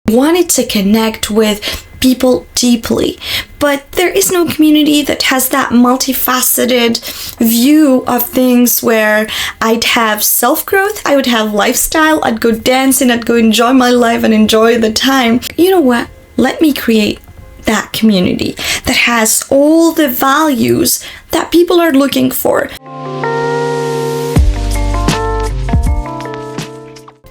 wanted to connect with people deeply, but there is no community that has that multifaceted view of things where I'd have self-growth, I would have lifestyle, I'd go dancing, I'd go enjoy my life and enjoy the time. You know what? Let me create that community that has all the values that people are looking for.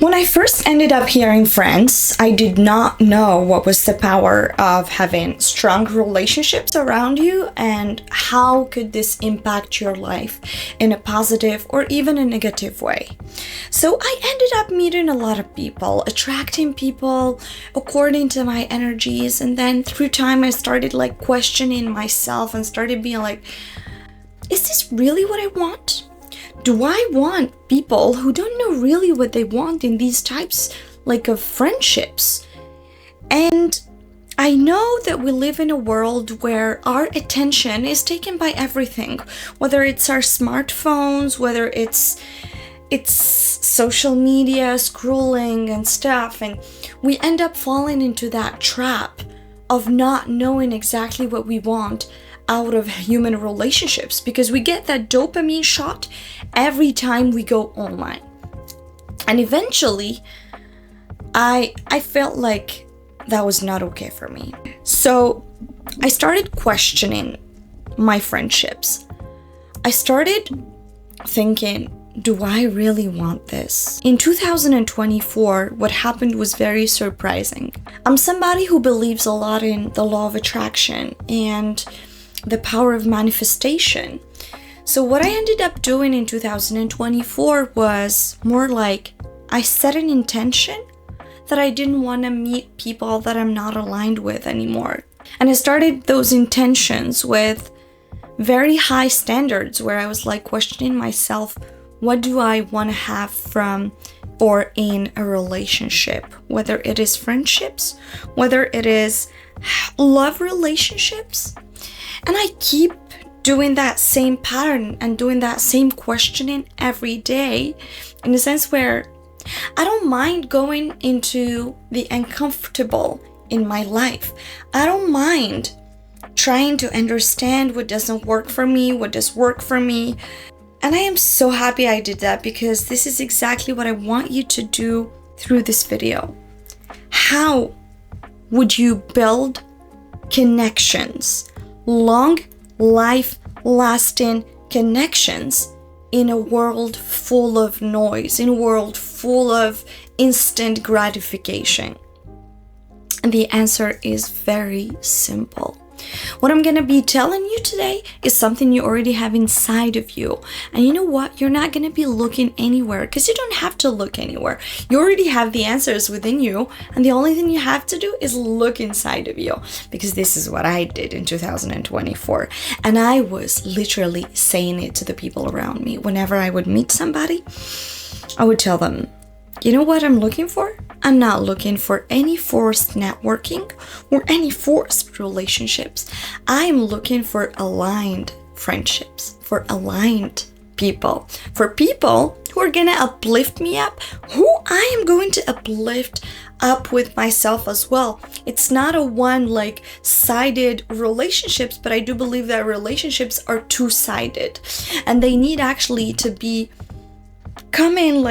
When I first ended up here in France, I did not know what was the power of having strong relationships around you and how could this impact your life in a positive or even a negative way. So I ended up meeting a lot of people, attracting people according to my energies, and then through time I started questioning myself and started being like, is this really what I want? Do I want people who don't know really what they want in these types of friendships? And I know that we live in a world where our attention is taken by everything, whether it's our smartphones, whether it's social media, scrolling and stuff, and we end up falling into that trap of not knowing exactly what we want out of human relationships, because we get that dopamine shot every time we go online. And eventually I felt like that was not okay for me. So I started questioning my friendships. I started thinking, do I really want this? In 2024, what happened was very surprising. I'm somebody who believes a lot in the law of attraction and the power of manifestation. So what I ended up doing in 2024 was more like I set an intention that I didn't want to meet people that I'm not aligned with anymore. And I started those intentions with very high standards where I was questioning myself, what do I want to have from or in a relationship? Whether it is friendships, whether it is love relationships. And I keep doing that same pattern and doing that same questioning every day, in a sense where I don't mind going into the uncomfortable in my life. I don't mind trying to understand what doesn't work for me, what does work for me. And I am so happy I did that, because this is exactly what I want you to do through this video. How would you build connections? Long, life-lasting connections in a world full of noise, in a world full of instant gratification? And the answer is very simple. What I'm going to be telling you today is something you already have inside of you. And you know what? You're not going to be looking anywhere, because you don't have to look anywhere. You already have the answers within you. And the only thing you have to do is look inside of you, because this is what I did in 2024. And I was literally saying it to the people around me. Whenever I would meet somebody, I would tell them, you know what I'm looking for? I'm not looking for any forced networking or any forced relationships. I'm looking for aligned friendships, for aligned people, for people who are gonna uplift me up, who I am going to uplift up with myself as well. It's not a one-sided relationships, but I do believe that relationships are two-sided, and they need actually to come in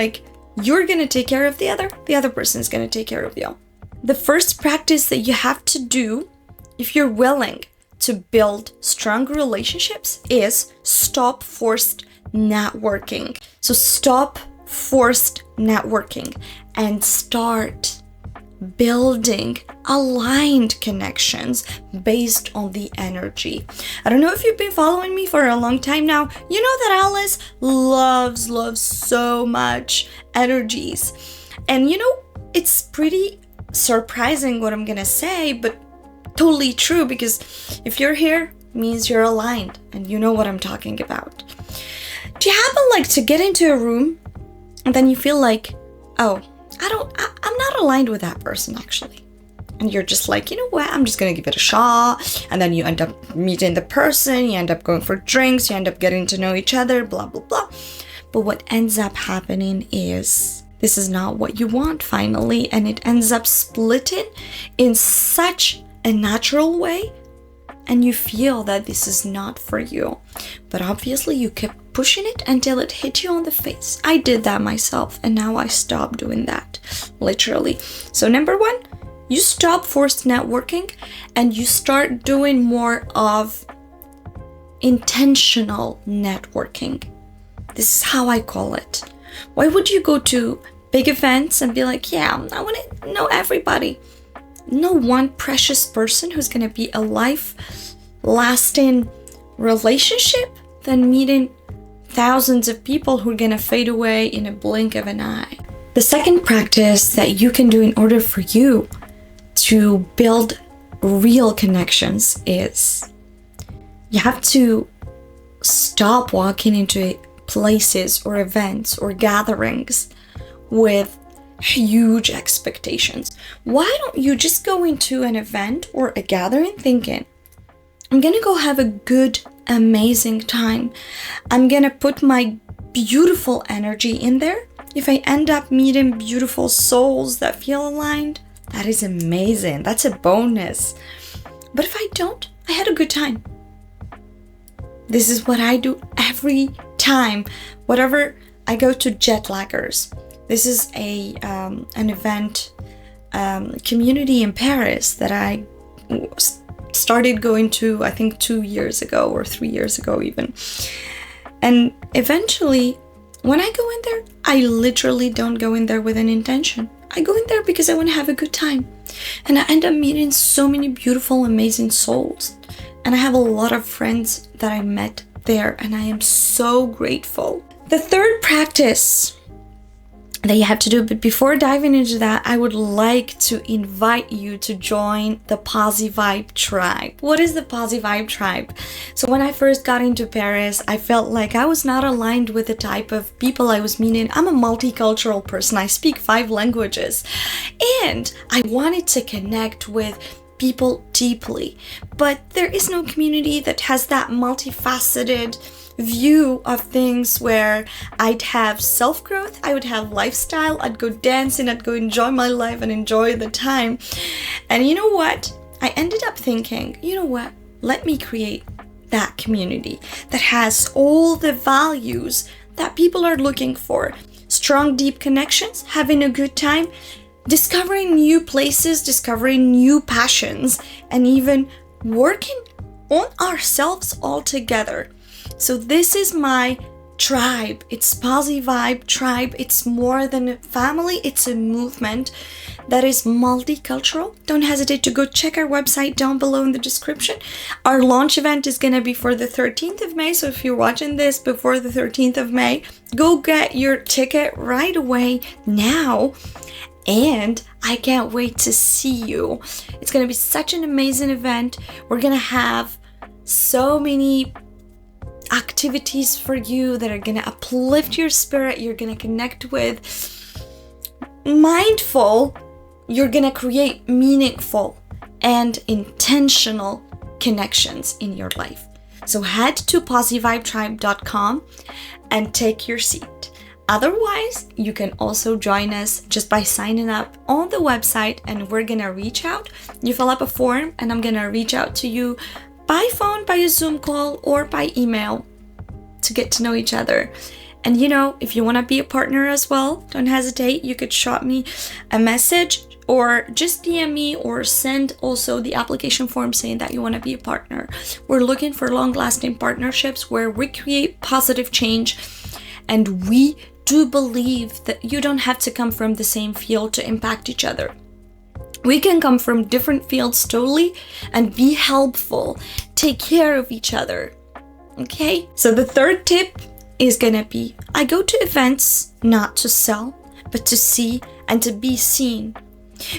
you're gonna take care of the other person is gonna take care of you. The first practice that you have to do if you're willing to build strong relationships is stop forced networking. So stop forced networking and start building aligned connections based on the energy. I don't know if you've been following me for a long time now. You know that Alice loves so much energies. And it's pretty surprising what I'm gonna say, but totally true, because if you're here, it means you're aligned and you know what I'm talking about. Do you happen to get into a room and then you feel oh, I'm not aligned with that person actually. And you're just you know what, I'm just gonna give it a shot. And then you end up meeting the person, you end up going for drinks, you end up getting to know each other, blah, blah, blah. But what ends up happening is this is not what you want finally, and it ends up splitting in such a natural way, and you feel that this is not for you. But obviously you kept pushing it until it hit you on the face. I did that myself, and now I stopped doing that, literally. So number one, you stop forced networking and you start doing more of intentional networking. This is how I call it. Why would you go to big events and be like, yeah, I want to know everybody? No one precious person who's going to be a life-lasting relationship than meeting thousands of people who are going to fade away in a blink of an eye. The second practice that you can do in order for you to build real connections is you have to stop walking into places or events or gatherings with huge expectations. Why don't you just go into an event or a gathering thinking, I'm gonna go have a good, amazing time. I'm gonna put my beautiful energy in there. If I end up meeting beautiful souls that feel aligned, that is amazing. That's a bonus. But if I don't, I had a good time. This is what I do every time. Whatever, I go to Jetlaggers. This is an event community in Paris that I started going to, I think 2 years ago or 3 years ago even. And eventually, when I go in there, I literally don't go in there with an intention. I go in there because I want to have a good time. And I end up meeting so many beautiful, amazing souls. And I have a lot of friends that I met there, and I am so grateful. The third practice that you have to do, but before diving into that, I would like to invite you to join the Posivibetribe. What is the Posivibetribe? So when I first got into Paris, I felt like I was not aligned with the type of people I was meeting. I'm a multicultural person. I speak 5 languages, and I wanted to connect with people deeply, but there is no community that has that multifaceted view of things where I'd have self-growth, I would have lifestyle, I'd go dancing, I'd go enjoy my life and enjoy the time. And you know what? I ended up thinking, you know what? Let me create that community that has all the values that people are looking for. Strong, deep connections, having a good time, discovering new places, discovering new passions, and even working on ourselves all together. So this is my tribe. It's Posivibetribe. It's more than a family. It's a movement that is multicultural. Don't hesitate to go check our website down below in the description. Our launch event is going to be for the 13th of May. So if you're watching this before the 13th of May, go get your ticket right away now. And I can't wait to see you. It's going to be such an amazing event. We're going to have so many activities for you that are going to uplift your spirit. You're going to connect with mindful. You're going to create meaningful and intentional connections in your life. So head to posivibetribe.com and take your seat. Otherwise, you can also join us just by signing up on the website, and we're gonna reach out. You fill up a form and I'm gonna reach out to you by phone, by a Zoom call, or by email to get to know each other. And you know, if you wanna be a partner as well, don't hesitate. You could shoot me a message or just DM me or send also the application form saying that you wanna be a partner. We're looking for long-lasting partnerships where we create positive change, and we do believe that you don't have to come from the same field to impact each other. We can come from different fields totally and be helpful, take care of each other. Okay? So the third tip is gonna be, I go to events not to sell, but to see and to be seen.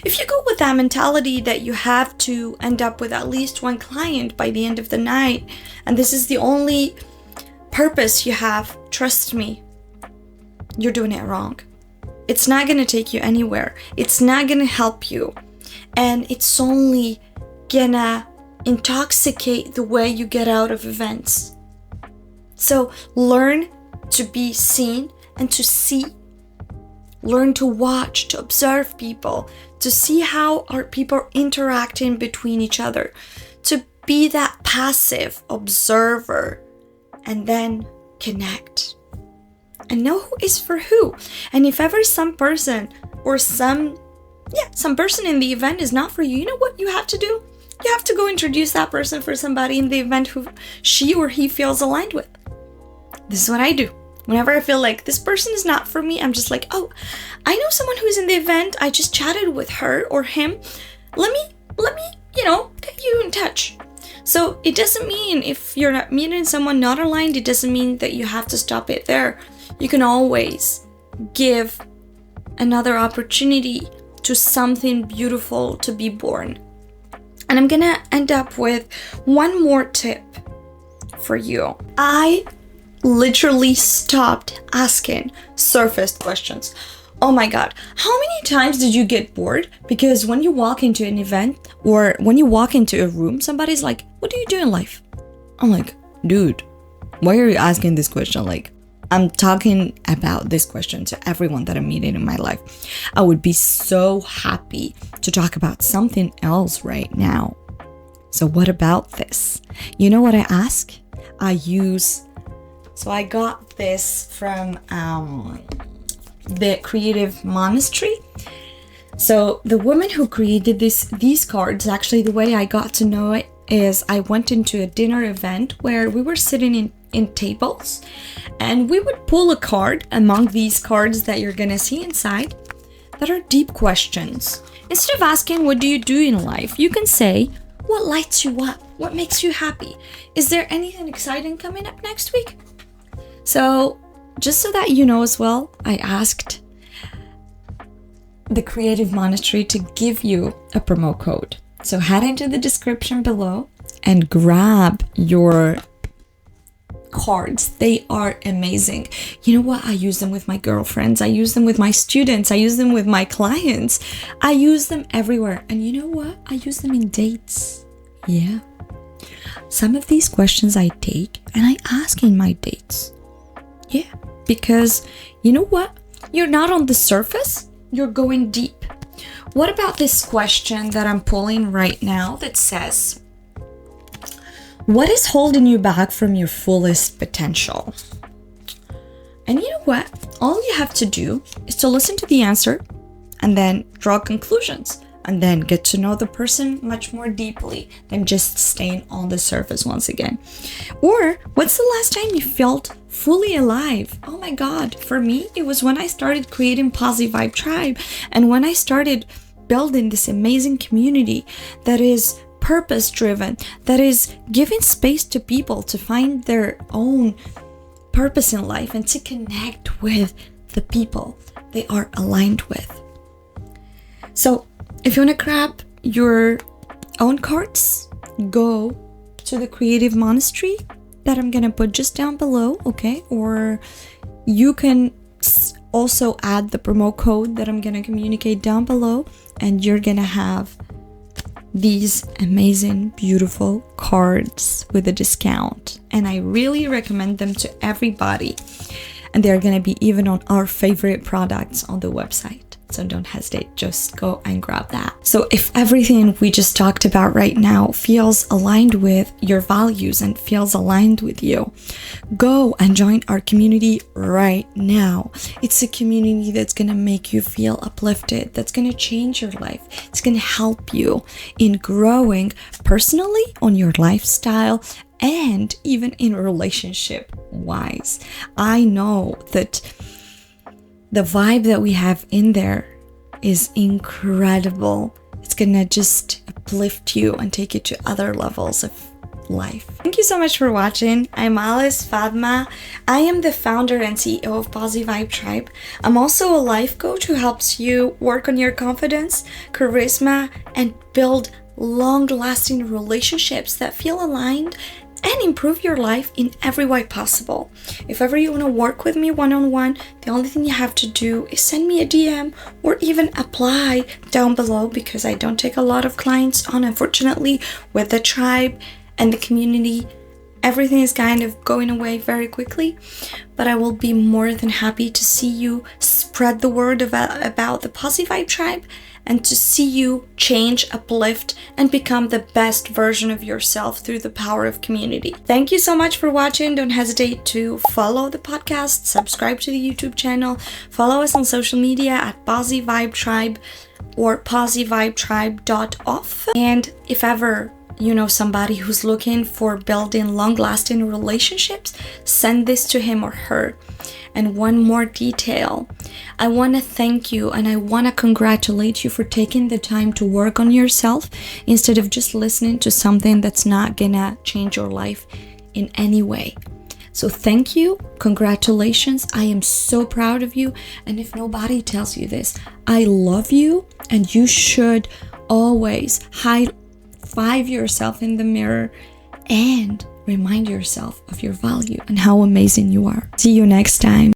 If you go with that mentality that you have to end up with at least one client by the end of the night, and this is the only purpose you have, trust me, you're doing it wrong. It's not going to take you anywhere. It's not going to help you. And it's only going to intoxicate the way you get out of events. So learn to be seen and to see. learn to watch, to observe people, to see how our people are interacting between each other, to be that passive observer, and then connect and know who is for who. And if ever some person or some person in the event is not for you, you know what you have to do? You have to go introduce that person for somebody in the event who she or he feels aligned with. This is what I do. Whenever I feel like this person is not for me, I'm just like, oh, I know someone who is in the event. I just chatted with her or him. Let me, get you in touch. So it doesn't mean if you're not meeting someone not aligned, it doesn't mean that you have to stop it there. You can always give another opportunity to something beautiful to be born. And I'm gonna end up with one more tip for you. I literally stopped asking surface questions. Oh my God, how many times did you get bored? Because when you walk into an event or when you walk into a room, somebody's like, what do you do in life? I'm like, dude, why are you asking this question? Like, I'm talking about this question to everyone that I'm meeting in my life. I would be so happy to talk about something else right now. So what about this? You know what I ask? So I got this from the Creative Monastery. So the woman who created these cards, actually the way I got to know it is I went into a dinner event where we were sitting in tables and we would pull a card among these cards that you're gonna see inside that are deep questions. Instead of asking, what do you do in life? You can say, what lights you up? What makes you happy? Is there anything exciting coming up next week? So just so that you know as well, I asked the Creative Monastery to give you a promo code. So head into the description below and grab your cards. They are amazing. You know what? I use them with my girlfriends. I use them with my students. I use them with my clients. I use them everywhere. And you know what? I use them in dates. Yeah. Some of these questions I take and I ask in my dates. Yeah. Because you know what? You're not on the surface. You're going deep. What about this question that I'm pulling right now that says, what is holding you back from your fullest potential? And you know what? All you have to do is to listen to the answer and then draw conclusions and then get to know the person much more deeply than just staying on the surface once again. Or what's the last time you felt fully alive? Oh my God, for me, it was when I started creating Posivibetribe and when I started building this amazing community that is purpose-driven, that is giving space to people to find their own purpose in life and to connect with the people they are aligned with. So if you want to grab your own cards, go to the Creative Monastery that I'm gonna put just down below, okay? Or you can also add the promo code that I'm gonna communicate down below and you're gonna have these amazing, beautiful cards with a discount. And I really recommend them to everybody. And they're gonna be even on our favorite products on the website. So don't hesitate, just go and grab that. So if everything we just talked about right now feels aligned with your values and feels aligned with you, go and join our community right now. It's a community that's gonna make you feel uplifted, that's gonna change your life. It's gonna help you in growing personally on your lifestyle and even in relationship wise. I know that the vibe that we have in there is incredible. It's gonna just uplift you and take you to other levels of life. Thank you so much for watching. I'm Alice Fatma. I am the founder and CEO of Posivibetribe. I'm also a life coach who helps you work on your confidence, charisma, and build long-lasting relationships that feel aligned and improve your life in every way possible. If ever you want to work with me one-on-one, the only thing you have to do is send me a DM or even apply down below, because I don't take a lot of clients on, unfortunately, with the tribe and the community everything is kind of going away very quickly, but I will be more than happy to see you spread the word about the Posivibetribe and to see you change, uplift, and become the best version of yourself through the power of community. Thank you so much for watching. Don't hesitate to follow the podcast, subscribe to the YouTube channel, follow us on social media at Posivibetribe or posivibetribe.off. And if ever you know somebody who's looking for building long-lasting relationships, send this to him or her. And one more detail, I want to thank you and I want to congratulate you for taking the time to work on yourself instead of just listening to something that's not gonna change your life in any way. So thank you, congratulations, I am so proud of you, and if nobody tells you this, I love you, and you should always high-five yourself in the mirror and remind yourself of your value and how amazing you are. See you next time.